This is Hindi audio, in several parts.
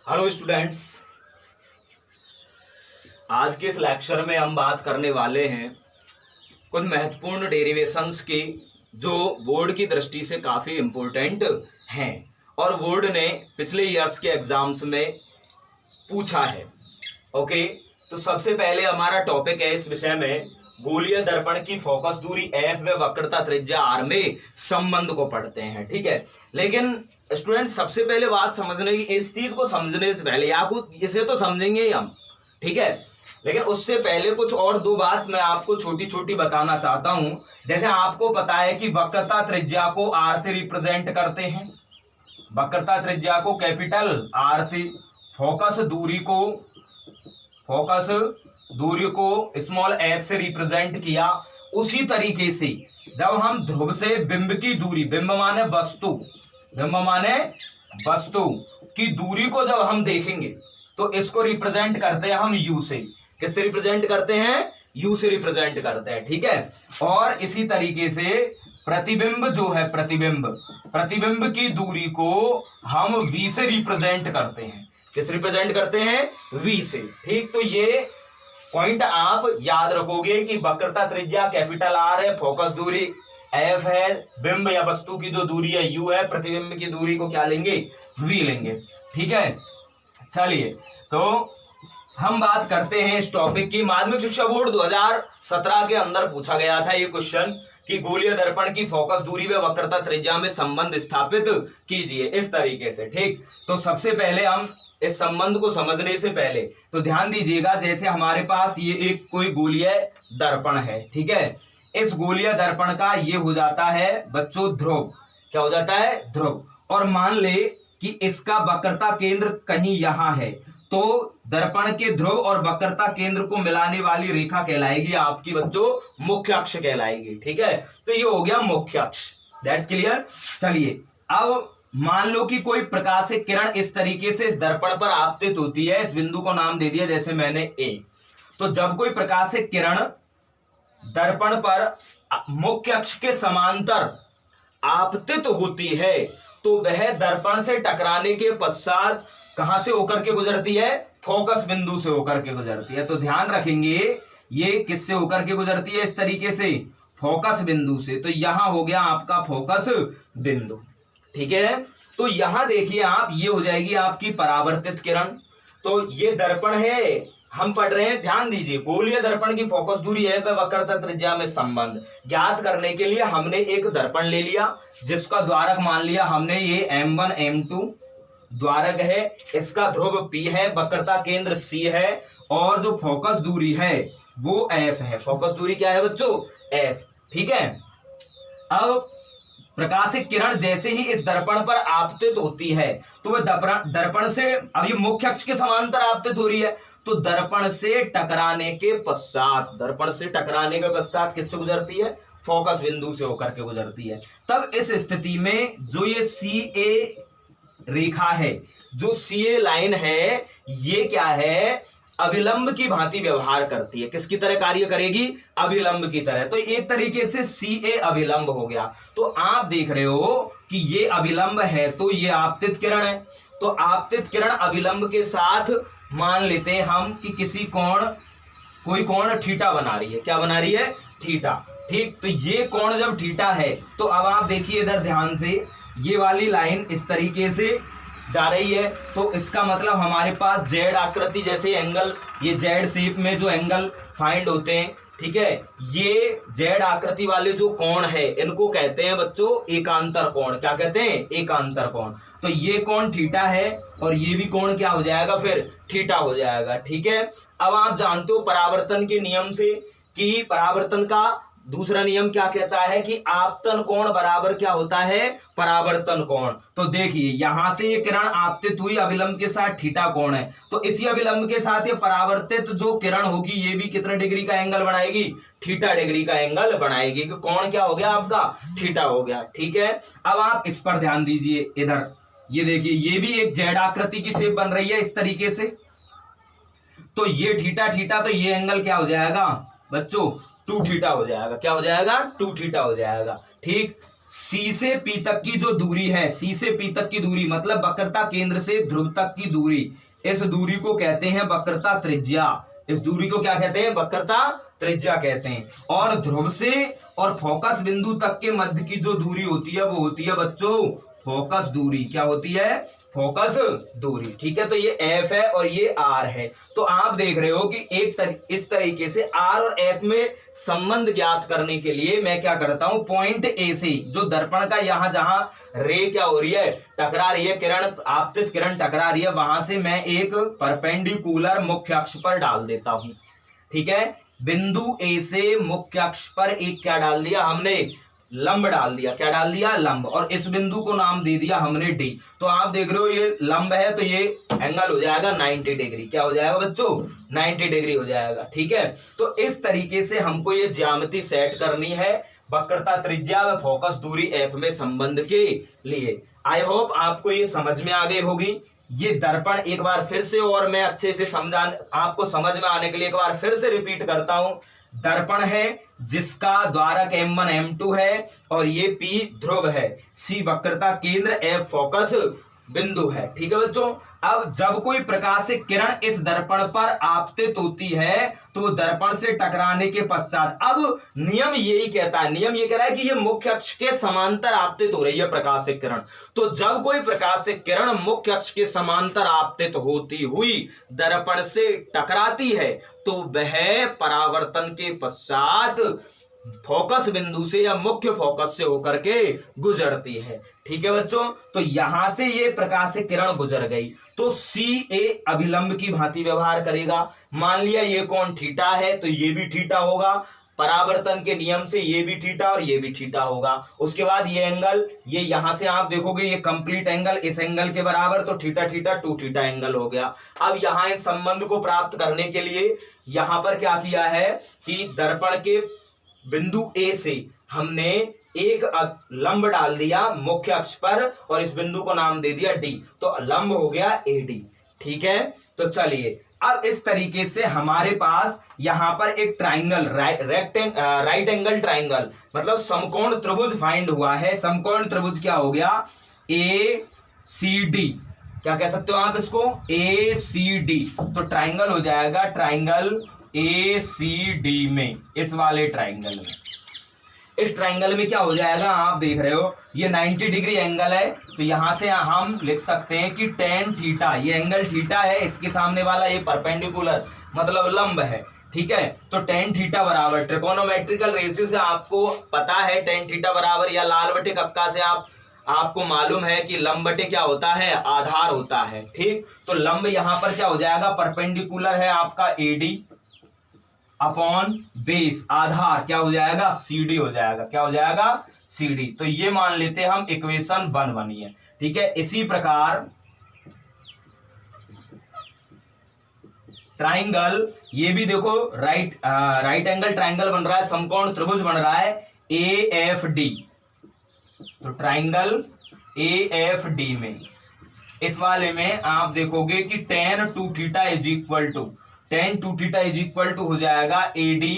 हेलो स्टूडेंट्स, आज के इस लेक्चर में हम बात करने वाले हैं कुछ महत्वपूर्ण डेरिवेशंस की जो बोर्ड की दृष्टि से काफ़ी इम्पोर्टेंट हैं और बोर्ड ने पिछले ईयर्स के एग्जाम्स में पूछा है। ओके, तो सबसे पहले हमारा टॉपिक है इस विषय में गोलीय दर्पण की फोकस दूरी एफ व वक्रता त्रिज्या आर में संबंध को पढ़ते हैं। ठीक है, लेकिन स्टूडेंट सबसे पहले बात समझने की, इस चीज को समझने से पहले या कुछ इसे तो समझेंगे ही हम, ठीक है, लेकिन उससे पहले कुछ और दो बात मैं आपको छोटी छोटी बताना चाहता हूं। जैसे आपको पता है कि वक्रता त्रिज्या को आर से रिप्रेजेंट करते हैं, वक्रता त्रिज्या को कैपिटल आर से, फोकस दूरी को स्मॉल एफ से रिप्रेजेंट किया। उसी तरीके से जब हम ध्रुव से बिंब की दूरी, बिंब माने वस्तु की दूरी को जब हम देखेंगे तो इसको रिप्रेजेंट करते हैं हम यू से। किससे रिप्रेजेंट करते हैं? यू से रिप्रेजेंट करते हैं। ठीक है, और इसी तरीके से प्रतिबिंब जो है, प्रतिबिंब की दूरी को हम वी से रिप्रेजेंट करते हैं। किस रिप्रेजेंट करते हैं? वी से। ठीक, तो ये पॉइंट आप याद रखोगे कि वक्रता त्रिज्या कैपिटल आर है, फोकस दूरी एफ है, बिंब या वस्तु की जो दूरी है यू है, प्रतिबिंब की दूरी को क्या लेंगे? वी लेंगे। ठीक है, चलिए तो हम बात करते हैं इस टॉपिक की। माध्यमिक शिक्षा बोर्ड 2017 के अंदर पूछा गया था ये क्वेश्चन कि गोलीय दर्पण की फोकस दूरी व वक्रता त्रिज्या में संबंध स्थापित कीजिए, इस तरीके से। ठीक, तो सबसे पहले हम इस संबंध को समझने से पहले तो ध्यान दीजिएगा, जैसे हमारे पास ये एक कोई गोलीय दर्पण है। ठीक है, इस गोलीय दर्पण का ये हो जाता है बच्चों ध्रुव। क्या हो जाता है? ध्रुव। और मान ले कि इसका वक्रता केंद्र कहीं यहां है, तो दर्पण के ध्रुव और वक्रता केंद्र को मिलाने वाली रेखा कहलाएगी आपकी बच्चों मुख्य अक्ष कहलाएगी। ठीक है, तो ये हो गया मुख्य अक्ष। That's clear. चलिए, अब मान लो कि कोई प्रकाशिक किरण इस तरीके से इस दर्पण पर आपतित होती है। इस बिंदु को नाम दे दिया जैसे मैंने ए। तो जब कोई प्रकाशिक किरण दर्पण पर मुख्य अक्ष के समांतर आपतित होती है तो वह दर्पण से टकराने के पश्चात कहां से होकर के गुजरती है? फोकस बिंदु से होकर के गुजरती है। तो ध्यान रखेंगे ये किससे होकर के गुजरती है? इस तरीके से फोकस बिंदु से। तो यहां हो गया आपका फोकस बिंदु। ठीक है, तो यहां देखिए आप, ये हो जाएगी आपकी परावर्तित किरण। तो ये दर्पण है, हम पढ़ रहे हैं, ध्यान दीजिए, गोलीय दर्पण की फोकस दूरी है व वक्रता त्रिज्या में संबंध ज्ञात करने के लिए हमने एक दर्पण ले लिया जिसका द्वारक मान लिया हमने ये M1 M2 द्वारक है, इसका ध्रुव P है, वक्रता केंद्र C है और जो फोकस दूरी है वो F है। फोकस दूरी क्या है बच्चों? F। ठीक है, अब प्रकाशिक किरण जैसे ही इस दर्पण पर आपतित होती है तो वह दर्पण से, अब ये मुख्य अक्ष के समांतर आपतित हो रही है, तो दर्पण से टकराने के पश्चात किससे गुजरती है? फोकस बिंदु से होकर के गुजरती है। तब इस स्थिति में जो ये CA रेखा है, जो CA लाइन है, ये क्या है? अभिलंब की भांति व्यवहार करती है। किसकी तरह कार्य करेगी? अभिलंब की तरह। तो एक तरीके से CA अभिलंब हो गया। तो आप देख रहे हो कि ये अभिलंब है तो ये आपतित किरण है। तो आपतित किरण अभिलंब के साथ मान लेते हैं हम कि कोई कोण थीटा बना रही है। क्या बना रही है? थीटा। ठीक, तो ये कोण जब थीटा है तो अब आप देखिए इधर ध्यान से, ये वाली लाइन इस तरीके से जा रही है, तो इसका मतलब हमारे पास जेड आकृति जैसे एंगल, ये जेड शेप में जो एंगल फाइंड होते हैं, ठीक है, ये जेड आकृति वाले जो कोण है इनको कहते हैं बच्चों एकांतर कोण। क्या कहते हैं? एकांतर कोण। तो ये कोण थीटा है और ये भी कोण क्या हो जाएगा? फिर थीटा हो जाएगा। ठीक है, अब आप जानते हो परावर्तन के नियम से कि परावर्तन का दूसरा नियम क्या कहता है कि आपतन कोण बराबर क्या होता है? परावर्तन कोण। तो देखिए यहां से ये किरण आपतित हुई, अभिलंब के साथ थीटा कोण है, तो इसी अभिलंब के साथ ये परावर्तित जो किरण होगी ये भी कितने डिग्री का एंगल बनाएगी? थीटा डिग्री का एंगल बनाएगी। कि कोण क्या हो गया आपका? थीटा हो गया। ठीक है, अब आप इस पर ध्यान दीजिए, इधर ये देखिए, ये भी एक जेड आकृति की शेप बन रही है इस तरीके से। तो ये थीटा थीटा, तो ये एंगल क्या हो जाएगा बच्चों? 2 थीटा हो जाएगा। क्या हो जाएगा? 2 थीटा हो जाएगा। ठीक, सी से पी तक की जो दूरी है, सी से पी तक की दूरी मतलब वक्रता केंद्र से ध्रुव तक की दूरी, इस दूरी को कहते हैं वक्रता त्रिज्या। इस दूरी को क्या कहते हैं? वक्रता त्रिज्या कहते हैं। और ध्रुव से और फोकस बिंदु तक के मध्य की जो दूरी होती है वो होती है बच्चों फोकस दूरी। क्या होती है? फोकस दूरी। ठीक है, तो ये एफ है और ये आर है। तो आप देख रहे हो कि इस तरीके से आर और एफ में संबंध ज्ञात करने के लिए मैं क्या करता हूं, पॉइंट ए से जो दर्पण का यहां जहां रे क्या हो रही है, टकरा रही है, किरण आपतित किरण टकरा रही है, वहां से मैं एक परपेंडिकुलर मुख्य अक्ष पर डाल देता हूं। ठीक है, बिंदु ए से मुख्य अक्ष पर एक क्या डाल दिया हमने, लंब डाल दिया। क्या डाल दिया? लंब। और इस बिंदु को नाम दे दिया हमने डी। तो आप देख रहे हो ये लंब है तो ये एंगल हो जाएगा 90 डिग्री। क्या हो जाएगा बच्चों? 90 डिग्री हो जाएगा। ठीक है, तो इस तरीके से हमको ये ज्यामिति सेट करनी है वक्रता त्रिज्या व फोकस दूरी एफ में संबंध के लिए। आई होप आपको ये समझ में आ गई होगी। ये दर्पण एक बार फिर से और मैं अच्छे से आपको समझ में आने के लिए एक बार फिर से रिपीट करता हूं। दर्पण है जिसका द्वारक M1 M2 है और ये P ध्रुव है, C वक्रता केंद्र, F फोकस बिंदु है। ठीक है बच्चों, अब जब कोई प्रकाशिक किरण इस दर्पण पर आपतित होती है तो वो दर्पण से टकराने के पश्चात, अब नियम यही कहता है, नियम ये कह रहा है कि ये मुख्य अक्ष के समांतर आपतित हो रही है प्रकाशिक किरण। तो जब कोई प्रकाशिक किरण मुख्य अक्ष के समांतर आपतित होती हुई दर्पण से टकराती है तो वह परावर्तन के पश्चात फोकस बिंदु से या मुख्य फोकस से होकर के गुजरती है। ठीक है बच्चों, तो यहां से ये प्रकाशिक किरण गुजर गई तो सी ए अभिलंब की भांति व्यवहार करेगा। मान लिया ये कोण थीटा है तो ये भी थीटा होगा, परावर्तन के नियम से ये भी थीटा और ये भी थीटा होगा। उसके बाद ये एंगल, ये यहां से आप देखोगे ये कंप्लीट एंगल इस एंगल के बराबर, तो थीटा थीटा 2 थीटा एंगल हो गया। अब यहां इस संबंध को प्राप्त करने के लिए यहां पर क्या किया है कि दर्पण के बिंदु ए से हमने एक लंब डाल दिया मुख्य अक्ष पर और इस बिंदु को नाम दे दिया डी, तो लंब हो गया एडी। ठीक है, तो चलिए अब इस तरीके से हमारे पास यहां पर एक ट्राइंगल, राइट एंगल ट्राइंगल मतलब समकोण त्रिभुज फाइंड हुआ है। समकोण त्रिभुज क्या हो गया? ए सी डी। क्या कह सकते हो आप इसको? ए सी डी। तो ट्राइंगल हो जाएगा ट्राइंगल ए सी डी में, इस वाले ट्राइंगल में। इस ट्राइंगल में क्या हो जाएगा आप देख रहे हो ये 90 डिग्री एंगल है, तो यहां से हम लिख सकते हैं कि tan थीटा, ये एंगल थीटा है, इसके सामने वाला ये परपेंडिकुलर मतलब लंब है। ठीक है, तो tan थीटा बराबर ट्रिकोनोमेट्रिकल रेशियो से आपको पता है tan थीटा बराबर, या लाल बटे कक्का से आपको मालूम है कि लंब बटे क्या होता है? आधार होता है। ठीक, तो लंब यहां पर क्या हो जाएगा? परपेंडिकुलर है आपका एडी अपॉन बेस, आधार क्या हो जाएगा? सीडी हो जाएगा। क्या हो जाएगा? सीडी। तो ये मान लेते हैं हम इक्वेशन 1 बनी है। ठीक है, इसी प्रकार ट्राइंगल, ये भी देखो राइट एंगल ट्राइंगल बन रहा है, समकोण त्रिभुज बन रहा है ए एफ डी। तो ट्राइंगल ए एफ डी में इस वाले में आप देखोगे कि tan 2 theta is equal to tan 2 theta is equal to हो जाएगा एडी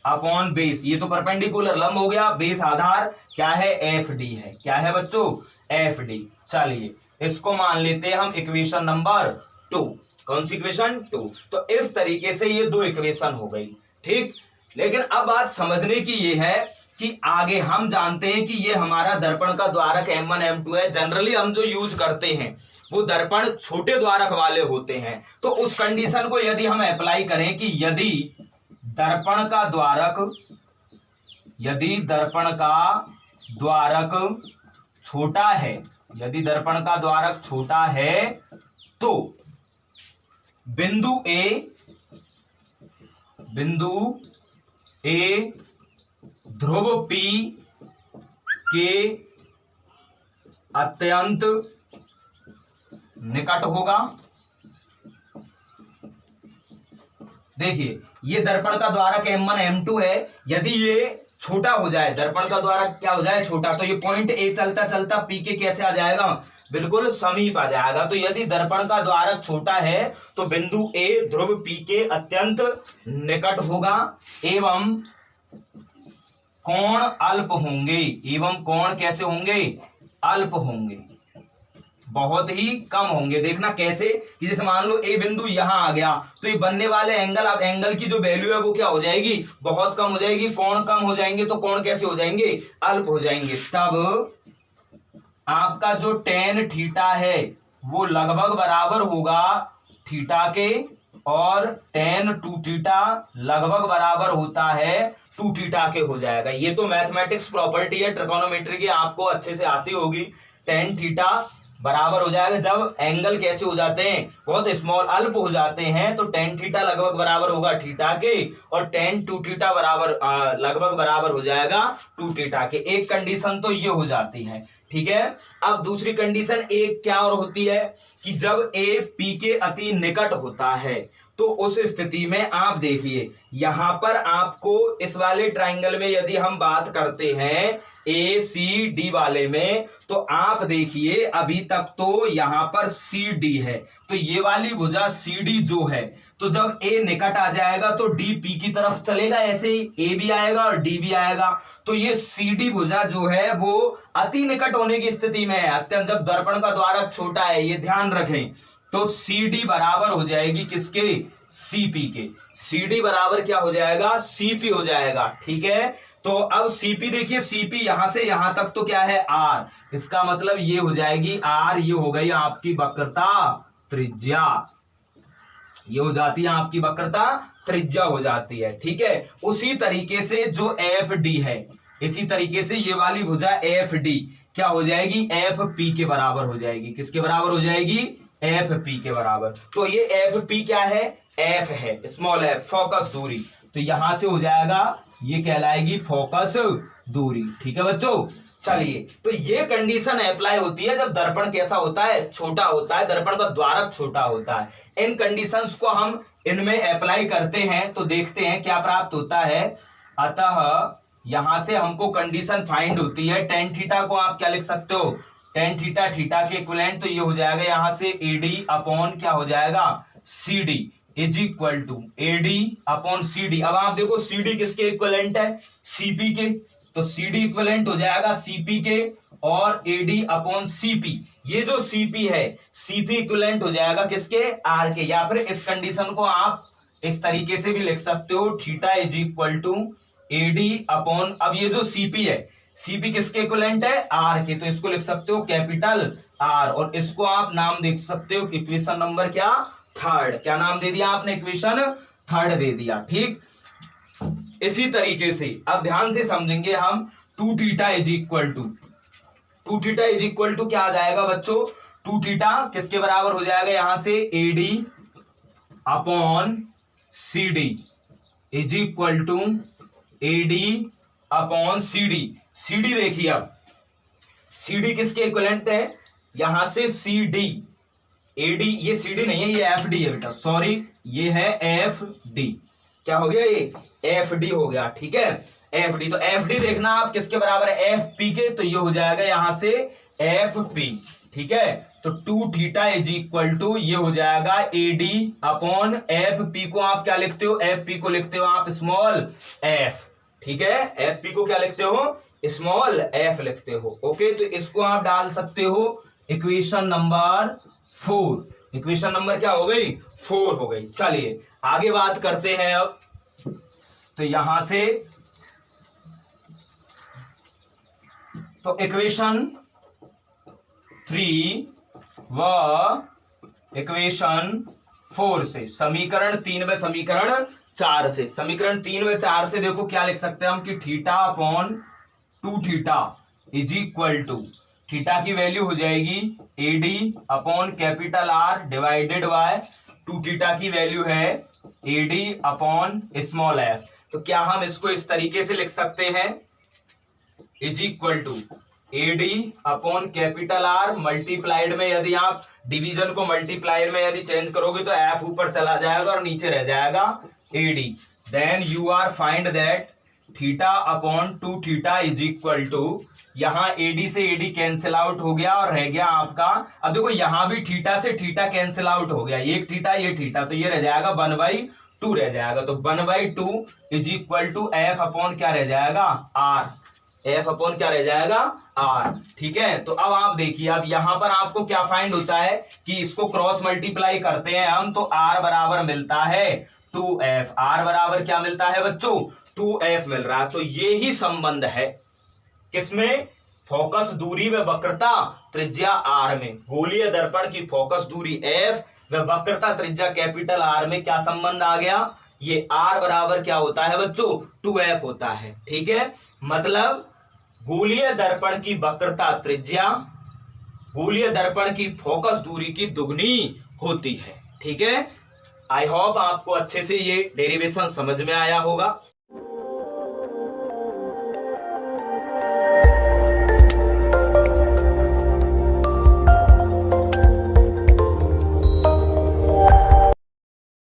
अपॉन बेस, ये तो परपेंडिकुलर लंब हो गया, बेस आधार क्या है? एफ डी है। क्या है बच्चों? F D. चलिए इसको मान लेते हैं हम इक्वेशन नंबर 2। कौन सी इक्वेशन? 2। तो इस तरीके से ये 2 इक्वेशन हो गई। ठीक, लेकिन अब बात समझने की ये है कि आगे हम जानते हैं कि ये हमारा दर्पण का द्वारक M1 M2 है। जनरली हम जो यूज करते हैं वो दर्पण छोटे द्वारक वाले होते हैं। तो उस कंडीशन को यदि हम अप्लाई करें कि यदि दर्पण का द्वारक छोटा है, यदि दर्पण का द्वारक छोटा है तो बिंदु ए ध्रुव P के अत्यंत निकट होगा। देखिए ये दर्पण का द्वारक M1 M2 है, यदि ये छोटा हो जाए, दर्पण का द्वारक क्या हो जाए? छोटा, तो ये पॉइंट ए चलता चलता पी के कैसे आ जाएगा? बिल्कुल समीप आ जाएगा। तो यदि दर्पण का द्वारक छोटा है तो बिंदु ए ध्रुव पी के अत्यंत निकट होगा एवं कोण अल्प होंगे, एवं कोण कैसे होंगे, अल्प होंगे, बहुत ही कम होंगे। देखना कैसे, कि जैसे मान लो ए बिंदु यहां आ गया तो ये बनने वाले एंगल, अब एंगल की जो वैल्यू है वो क्या हो जाएगी, बहुत कम हो जाएगी। कोण कम हो जाएंगे तो कोण कैसे हो जाएंगे, अल्प हो जाएंगे। तब आपका जो टेन थीटा है वो लगभग बराबर होगा थीटा के, और टेन टू थीटा लगभग बराबर होता है टू थीटा के हो जाएगा। ये तो मैथमेटिक्स प्रॉपर्टी है ट्रिगोनोमेट्री की, आपको अच्छे से आती होगी। टेन थीटा बराबर हो जाएगा जब एंगल कैसे हो जाते हैं, बहुत स्मॉल, अल्प हो जाते हैं, तो टेन थीटा लगभग बराबर होगा थीटा के, और टेन टू थीटा बराबर लगभग बराबर हो जाएगा टू थीटा के। एक कंडीशन तो ये हो जाती है, ठीक है। अब दूसरी कंडीशन एक क्या और होती है, कि जब ए पी के अति निकट होता है, तो उस स्थिति में आप देखिए यहां पर आपको इस वाले ट्राइंगल में यदि हम बात करते हैं ए सी डी वाले में, तो आप देखिए अभी तक तो यहां पर सी डी है, तो ये वाली भुजा सी डी जो है, तो जब ए निकट आ जाएगा तो डी पी की तरफ चलेगा, ऐसे ही ए भी आएगा और डी भी आएगा। तो ये सी डी भुजा जो है वो अति निकट होने की स्थिति में है, अत्यंत, जब दर्पण का द्वारक छोटा है, ये ध्यान रखें। तो सी डी बराबर हो जाएगी किसके, सीपी के। सी डी बराबर क्या हो जाएगा, सीपी हो जाएगा, ठीक है। तो अब सीपी देखिए, सीपी यहां से यहां तक तो क्या है, आर, इसका मतलब ये हो जाएगी आर, ये हो गई आपकी वक्रता त्रिज्या, ये हो जाती है आपकी वक्रता त्रिज्या हो जाती है, ठीक है। उसी तरीके से जो एफ डी है, इसी तरीके से ये वाली भुजा एफ डी क्या हो जाएगी, एफ पी के बराबर हो जाएगी। किसके बराबर हो जाएगी, एफ पी के बराबर। तो ये एफ पी क्या है, एफ है, स्मॉल एफ, फोकस दूरी, तो यहां से हो जाएगा, ये कहलाएगी फोकस दूरी, ठीक है बच्चों। चलिए, तो ये कंडीशन अप्लाई होती है जब दर्पण कैसा होता है, छोटा होता है, दर्पण का द्वारक छोटा होता है। इन कंडीशंस को हम इनमें अप्लाई करते हैं तो देखते हैं क्या प्राप्त होता है। अतः यहां से हमको कंडीशन फाइंड होती है, टेन थीटा को आप क्या लिख सकते हो, टेन थीटा, थीटा के इक्विवेलेंट, तो ये हो जाएगा यहां से एडी अपॉन क्या हो जाएगा, C D is equal to AD upon C D. अब आप देखो सी डी किसके इक्विवेलेंट है, सीपी के, तो सी डी इक्विवेलेंट हो जाएगा सीपी के, और एडी अपॉन सीपी, ये जो सीपी है सीपी इक्विवेलेंट हो जाएगा किसके, आर के। या फिर इस कंडीशन को आप इस तरीके से भी लिख सकते हो, theta is equal to AD upon, अब ये जो सीपी है, सीपी किसके इक्विवेलेंट है, आर के, तो इसको लिख सकते हो कैपिटल आर, और इसको आप नाम देख सकते हो इक्वेशन नंबर क्या, थर्ड। क्या नाम दे दिया आपने, इक्वेशन थर्ड दे दिया, ठीक। इसी तरीके से अब ध्यान से समझेंगे हम, two theta is equal to, two theta is equal to क्या आ जाएगा बच्चों, टू थीटा किसके बराबर हो जाएगा, यहां से AD upon C D is equal to AD upon C D. C D देखिए, अब सी डी किसके इक्विवेलेंट है, यहां से सी डी, एडी, ये सी डी नहीं है, ये एफ डी है बेटा, सॉरी, ये है एफ डी, क्या हो गया, ये एफ डी हो गया, ठीक है, एफ डी। तो एफ डी देखना आप किसके बराबर है, एफ पी के, तो ये हो जाएगा यहां से एफ पी, ठीक है। तो two theta is equal to ये हो जाएगा एडी अपॉन एफ पी को आप क्या लिखते हो, एफ पी को लिखते हो आप स्मॉल एफ, ठीक है, एफ पी को क्या लिखते हो, स्मॉल एफ लिखते हो, ओके। तो इसको आप डाल सकते हो इक्वेशन नंबर 4। इक्वेशन नंबर क्या हो गई, 4 हो गई। चलिए आगे बात करते हैं अब। तो यहां से तो इक्वेशन 3 व इक्वेशन 4 से, समीकरण 3 व समीकरण 4 से, समीकरण 3 व 4 से देखो क्या लिख सकते हैं हम, कि theta upon two theta is equal to, theta की वैल्यू हो जाएगी AD upon capital R divided by two theta की वैल्यू है एडी अपॉन स्मॉल एफ। तो क्या हम इसको इस तरीके से लिख सकते हैं, is equal to AD upon capital R multiplied में, यदि आप डिवीजन को मल्टीप्लाइड में यदि चेंज करोगे तो एफ ऊपर चला जाएगा और नीचे रह जाएगा AD. Then you are find that theta upon two theta is equal to, यहां एडी से एडी कैंसिल आउट हो गया और रह गया आपका, अब देखो यहां भी थीटा से थीटा कैंसिल आउट हो गया, एक थीटा ये थीटा, तो ये रह जाएगा 1/2 2 रह जाएगा। तो 1/2 is equal to F upon क्या रह जाएगा, आर। एफ अपॉन क्या रह जाएगा, आर। ठीक है, तो अब आप देखिए, अब यहां पर आपको क्या फाइंड होता है कि इसको क्रॉस मल्टीप्लाई करते हैं हम, तो आर बराबर मिलता है 2f। आर बराबर क्या मिलता है बच्चों, 2f मिल रहा है। तो ये ही संबंध है किसमें, फोकस दूरी व वक्रता त्रिज्या आर में। गोलीय दर्पण की फोकस दूरी f व वक्रता त्रिज्या कैपिटल आर में क्या संबंध आ गया, ये आर बराबर क्या होता है बच्चों, 2f होता है। ठीक है, मतलब गोलीय दर्पण की वक्रता त्रिज्या गोलीय दर्पण की फोकस दूरी की दुगनी होती है। ठीक है, आई होप आपको अच्छे से ये डेरिवेशन समझ में आया होगा।